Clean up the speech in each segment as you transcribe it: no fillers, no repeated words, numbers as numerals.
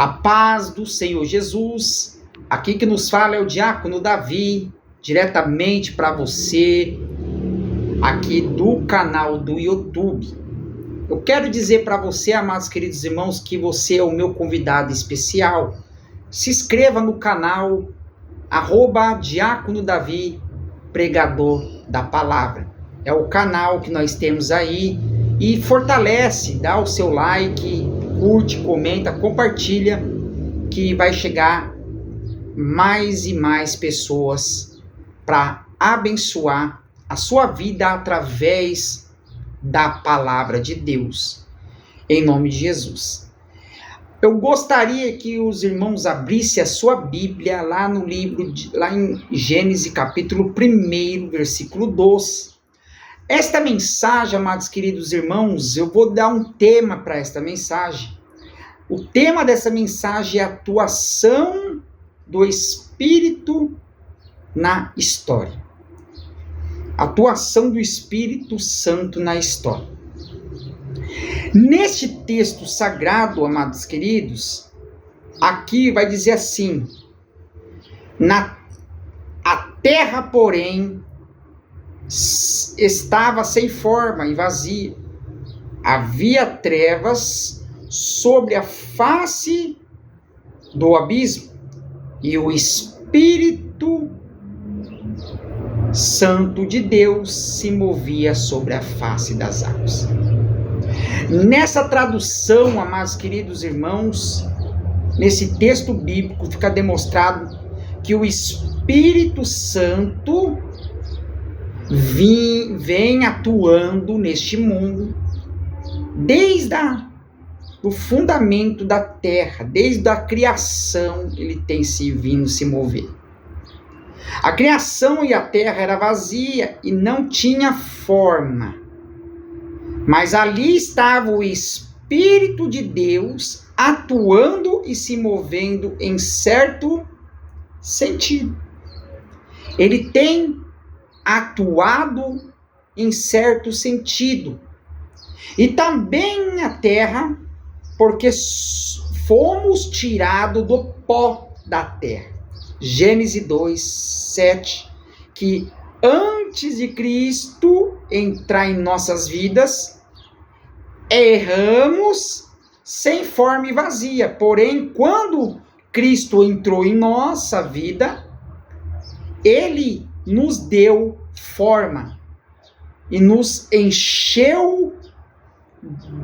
A paz do Senhor Jesus. Aqui que nos fala é o diácono Davi, diretamente para você, aqui do canal do YouTube. Eu quero dizer para você, amados queridos irmãos, que você é o meu convidado especial. Se inscreva no canal, @diácono Davi, pregador da palavra. É o canal que nós temos aí. E fortalece, dá o seu like, curte, comenta, compartilha, que vai chegar mais e mais pessoas para abençoar a sua vida através da palavra de Deus, em nome de Jesus. Eu gostaria que os irmãos abrissem a sua Bíblia lá no livro, lá em Gênesis capítulo 1, versículo 12. Esta mensagem, amados queridos irmãos, eu vou dar um tema para esta mensagem. O tema dessa mensagem é a atuação do Espírito na história. Atuação do Espírito Santo na história. Neste texto sagrado, amados queridos, aqui vai dizer assim: a terra, porém, estava sem forma e vazia. Havia trevas sobre a face do abismo, e o Espírito Santo de Deus se movia sobre a face das águas. Nessa tradução, amados queridos irmãos, nesse texto bíblico fica demonstrado que o Espírito Santo vem atuando neste mundo desde o fundamento da terra, desde a criação, ele tem vindo se mover. A criação e a terra era vazia e não tinha forma, mas ali estava o Espírito de Deus atuando e se movendo em certo sentido. Ele tem atuado em certo sentido. E também a terra, porque fomos tirados do pó da terra. Gênesis 2:7, que antes de Cristo entrar em nossas vidas, erramos sem forma e vazia. Porém, quando Cristo entrou em nossa vida, ele nos deu forma e nos encheu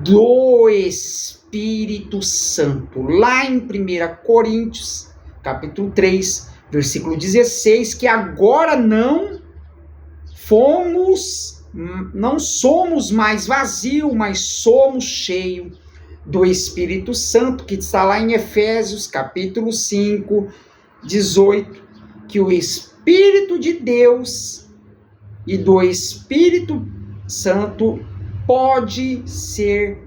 do Espírito Santo. Lá em 1 Coríntios, capítulo 3, versículo 16, que agora não somos mais vazios, mas somos cheios do Espírito Santo, que está lá em Efésios, capítulo 5, 18, que o Espírito de Deus e do Espírito Santo pode ser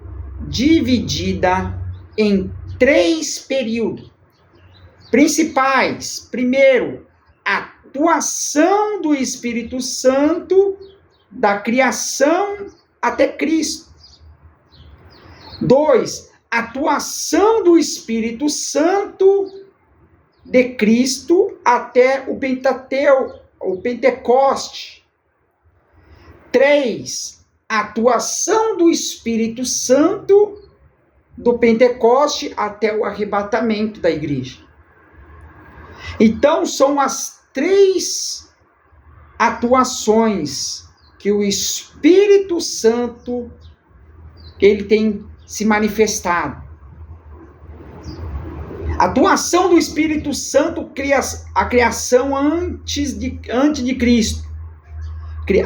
dividida em 3 períodos principais. Primeiro, a atuação do Espírito Santo da criação até Cristo. 2, atuação do Espírito Santo de Cristo até o Pentecoste. 3, atuação do Espírito Santo do Pentecoste até o arrebatamento da igreja. Então, são as 3 atuações que o Espírito Santo ele tem se manifestado. A atuação do Espírito Santo, a criação antes de Cristo.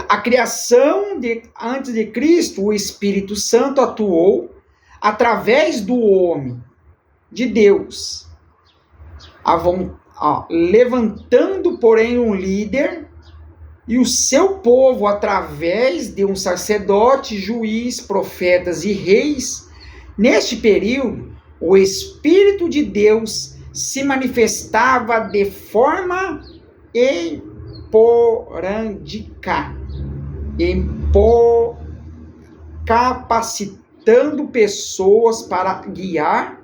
A criação antes de Cristo, o Espírito Santo atuou através do homem, de Deus, levantando, porém, um líder e o seu povo, através de um sacerdote, juiz, profetas e reis. Neste período, o Espírito de Deus se manifestava de forma esporádica, capacitando pessoas para guiar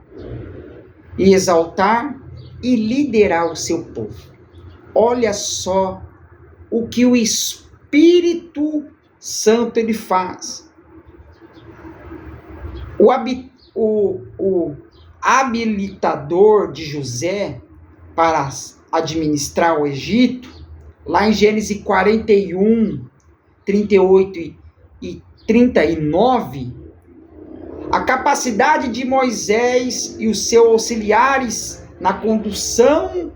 e exaltar e liderar o seu povo. Olha só o que o Espírito Santo ele faz. O habilitador de José para administrar o Egito, lá em Gênesis 41, 38 e 39, a capacidade de Moisés e os seus auxiliares na condução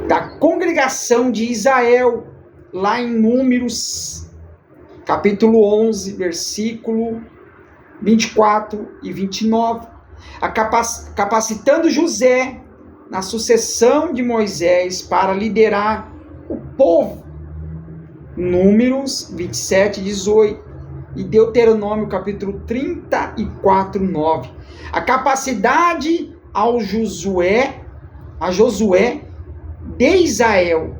da congregação de Israel, lá em Números, capítulo 11, versículo 24 e 29, capacitando José na sucessão de Moisés para liderar o povo. Números 27, 18 e Deuteronômio capítulo 34, 9. A capacidade a Josué de Israel.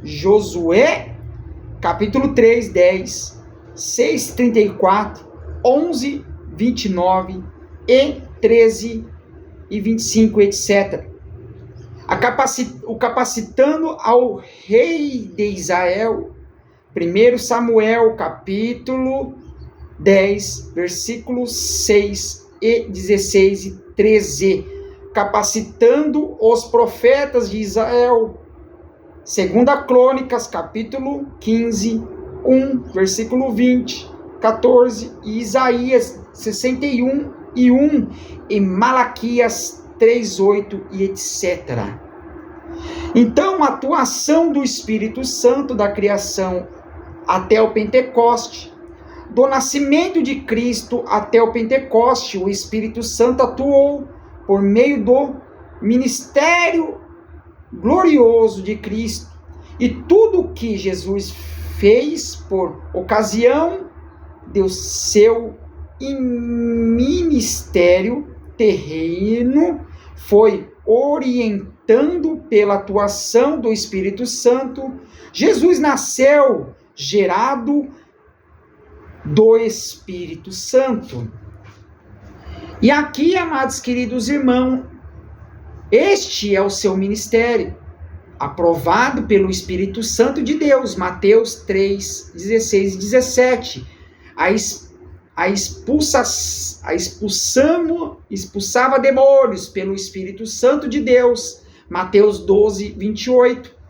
Josué capítulo 3, 10, 6, 34, 11, 29 e 13 e 25, etc. O capacitando ao rei de Israel. 1 Samuel capítulo 10, versículos 6 e 16 e 13. Capacitando os profetas de Israel. 2 Crônicas, capítulo 15, 1, versículo 20, 14, e Isaías 61 e 1, e Malaquias 3, 8 e etc. Então, a atuação do Espírito Santo da criação até o Pentecoste, do nascimento de Cristo até o Pentecoste, o Espírito Santo atuou por meio do ministério glorioso de Cristo, e tudo o que Jesus fez por ocasião do seu ministério terreno foi orientando pela atuação do Espírito Santo. Jesus nasceu gerado do Espírito Santo. E aqui, amados queridos irmãos, este é o seu ministério, aprovado pelo Espírito Santo de Deus. Mateus 3, 16 e 17. Expulsava demônios pelo Espírito Santo de Deus. Mateus 12, 28.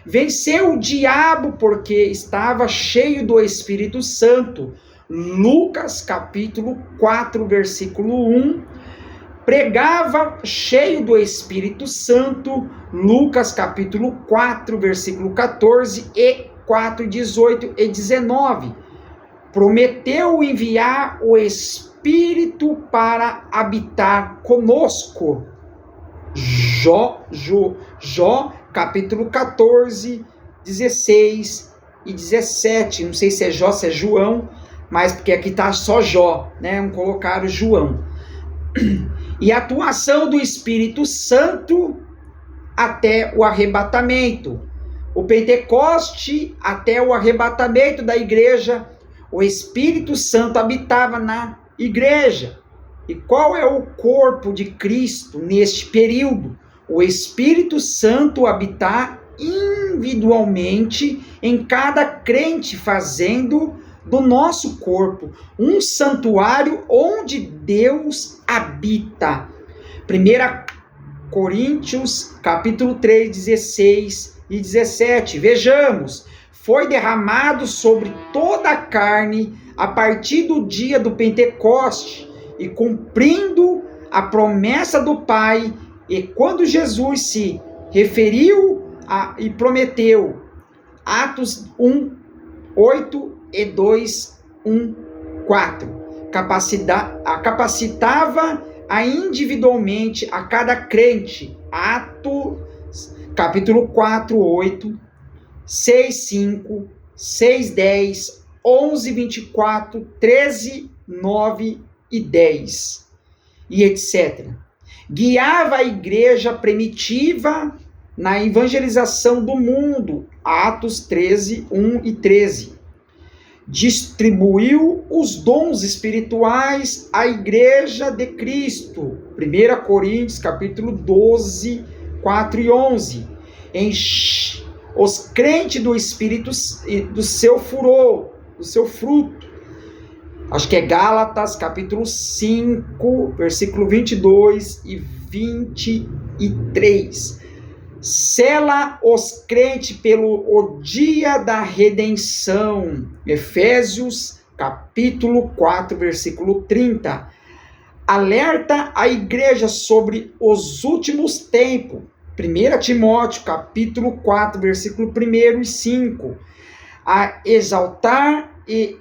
Venceu o diabo porque estava cheio do Espírito Santo. Lucas capítulo 4, versículo 1. Pregava cheio do Espírito Santo. Lucas capítulo 4, versículo 14 e 4, 18 e 19. Prometeu enviar o Espírito para habitar conosco. Jó capítulo 14, 16 e 17. Não sei se é Jó, se é João, mas porque aqui está só Jó, né? Não colocaram João. E a atuação do Espírito Santo até o arrebatamento. O Pentecoste até o arrebatamento da igreja, o Espírito Santo habitava na igreja. E qual é o corpo de Cristo neste período? O Espírito Santo habitar individualmente em cada crente, fazendo do nosso corpo um santuário onde Deus habita. 1 Coríntios capítulo 3, 16 e 17. Vejamos, foi derramado sobre toda a carne a partir do dia do Pentecoste, e cumprindo a promessa do Pai, e quando Jesus se referiu e prometeu, Atos 1, 8 e 2, 1, 4, capacitava individualmente a cada crente. Atos capítulo 4, 8, 6, 5, 6, 10, 11, 24, 13, 9 e 10, e etc. Guiava a igreja primitiva na evangelização do mundo. Atos 13, 1 e 13. distribuiu os dons espirituais à Igreja de Cristo. 1 Coríntios, capítulo 12, 4 e 11. Enche os crentes do Espírito e do seu furor, do seu fruto. Acho que é Gálatas, capítulo 5, versículo 22 e 23. Sela os crentes pelo o dia da redenção. Efésios, capítulo 4, versículo 30. Alerta a igreja sobre os últimos tempos. 1 Timóteo, capítulo 4, versículo 1 e 5. A exaltar e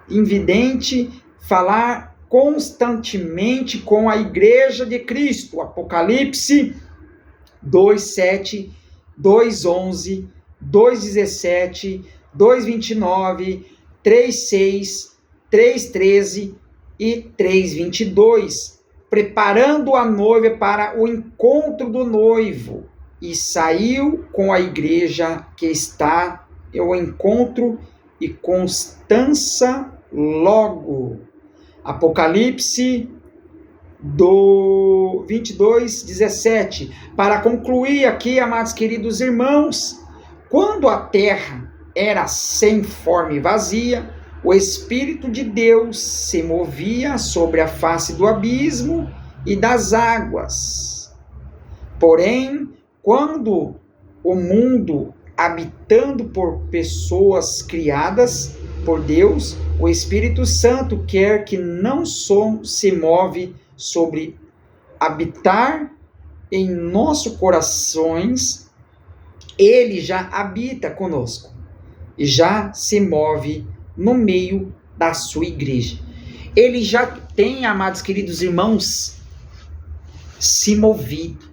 invidente falar constantemente com a igreja de Cristo. Apocalipse 2:7, 2:11, 2:17, 2:29, 3:6, 3:13 e 3:22, preparando a noiva para o encontro do noivo, e saiu com a igreja que está ao encontro e constança logo. Apocalipse 22:17. Para concluir aqui, amados queridos irmãos, quando a terra era sem forma e vazia, o Espírito de Deus se movia sobre a face do abismo e das águas. Porém, quando o mundo, habitando por pessoas criadas por Deus, o Espírito Santo quer que não só se move sobre habitar em nossos corações, ele já habita conosco e já se move no meio da sua igreja. Ele já tem, amados queridos irmãos, se movido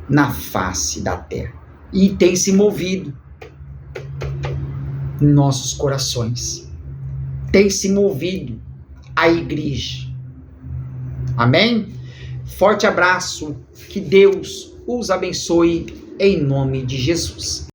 na face da terra e tem se movido em nossos corações. Tem se movido a igreja. Amém? Forte abraço, que Deus os abençoe em nome de Jesus.